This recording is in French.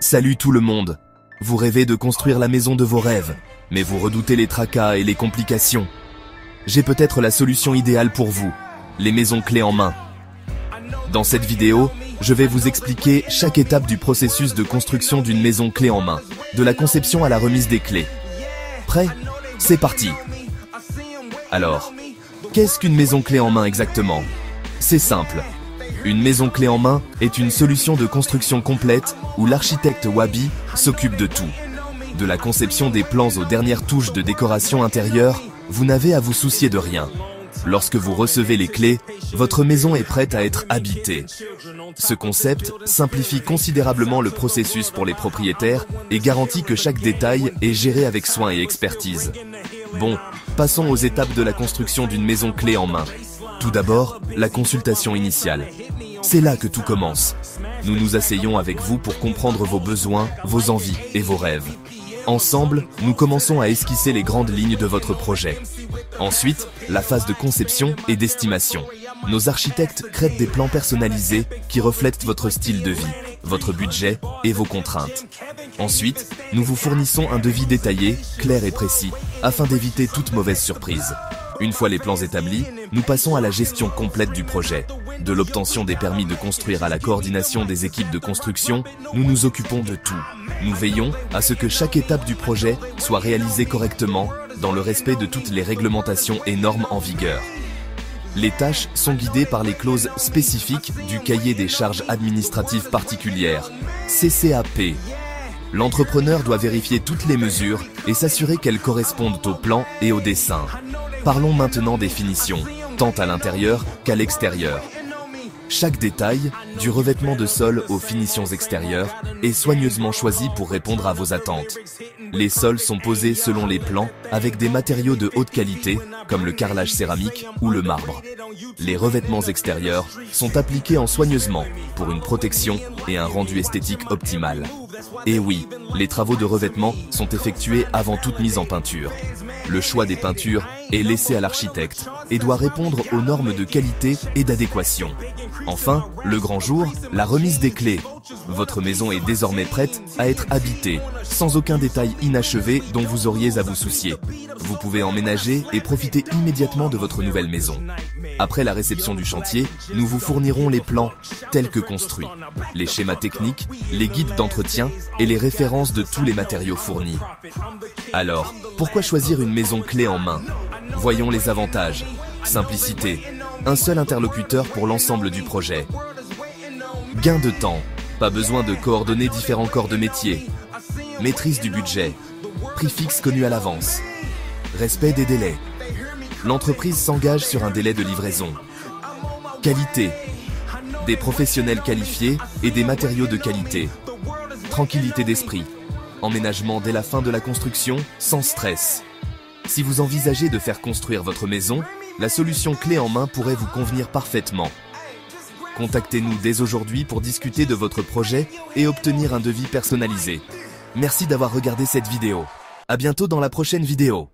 Salut tout le monde. Vous rêvez de construire la maison de vos rêves, mais vous redoutez les tracas et les complications. J'ai peut-être la solution idéale pour vous, les maisons clés en main. Dans cette vidéo, je vais vous expliquer chaque étape du processus de construction d'une maison clé en main, de la conception à la remise des clés. Prêt? C'est parti! Alors, qu'est-ce qu'une maison clé en main exactement? C'est simple. Une maison clé en main est une solution de construction complète où l'architecte Wabi s'occupe de tout. De la conception des plans aux dernières touches de décoration intérieure, vous n'avez à vous soucier de rien. Lorsque vous recevez les clés, votre maison est prête à être habitée. Ce concept simplifie considérablement le processus pour les propriétaires et garantit que chaque détail est géré avec soin et expertise. Bon, passons aux étapes de la construction d'une maison clé en main. Tout d'abord, la consultation initiale. C'est là que tout commence. Nous nous asseyons avec vous pour comprendre vos besoins, vos envies et vos rêves. Ensemble, nous commençons à esquisser les grandes lignes de votre projet. Ensuite, la phase de conception et d'estimation. Nos architectes créent des plans personnalisés qui reflètent votre style de vie, votre budget et vos contraintes. Ensuite, nous vous fournissons un devis détaillé, clair et précis, afin d'éviter toute mauvaise surprise. Une fois les plans établis, nous passons à la gestion complète du projet. De l'obtention des permis de construire à la coordination des équipes de construction, nous nous occupons de tout. Nous veillons à ce que chaque étape du projet soit réalisée correctement, dans le respect de toutes les réglementations et normes en vigueur. Les tâches sont guidées par les clauses spécifiques du cahier des charges administratives particulières, CCAP. L'entrepreneur doit vérifier toutes les mesures et s'assurer qu'elles correspondent au plan et au dessin. Parlons maintenant des finitions, tant à l'intérieur qu'à l'extérieur. Chaque détail, du revêtement de sol aux finitions extérieures, est soigneusement choisi pour répondre à vos attentes. Les sols sont posés selon les plans avec des matériaux de haute qualité, comme le carrelage céramique ou le marbre. Les revêtements extérieurs sont appliqués en soigneusement pour une protection et un rendu esthétique optimal. Et oui, les travaux de revêtement sont effectués avant toute mise en peinture. Le choix des peintures est laissé à l'architecte et doit répondre aux normes de qualité et d'adéquation. Enfin, le grand jour, la remise des clés. Votre maison est désormais prête à être habitée, sans aucun détail inachevé dont vous auriez à vous soucier. Vous pouvez emménager et profiter immédiatement de votre nouvelle maison. Après la réception du chantier, nous vous fournirons les plans tels que construits, les schémas techniques, les guides d'entretien et les références de tous les matériaux fournis. Alors, pourquoi choisir une maison clé en main? Voyons les avantages. Simplicité. Un seul interlocuteur pour l'ensemble du projet. Gain de temps. Pas besoin de coordonner différents corps de métier. Maîtrise du budget. Prix fixe connu à l'avance. Respect des délais. L'entreprise s'engage sur un délai de livraison. Qualité. Des professionnels qualifiés et des matériaux de qualité. Tranquillité d'esprit. Emménagement dès la fin de la construction, sans stress. Si vous envisagez de faire construire votre maison, la solution clé en main pourrait vous convenir parfaitement. Contactez-nous dès aujourd'hui pour discuter de votre projet et obtenir un devis personnalisé. Merci d'avoir regardé cette vidéo. À bientôt dans la prochaine vidéo.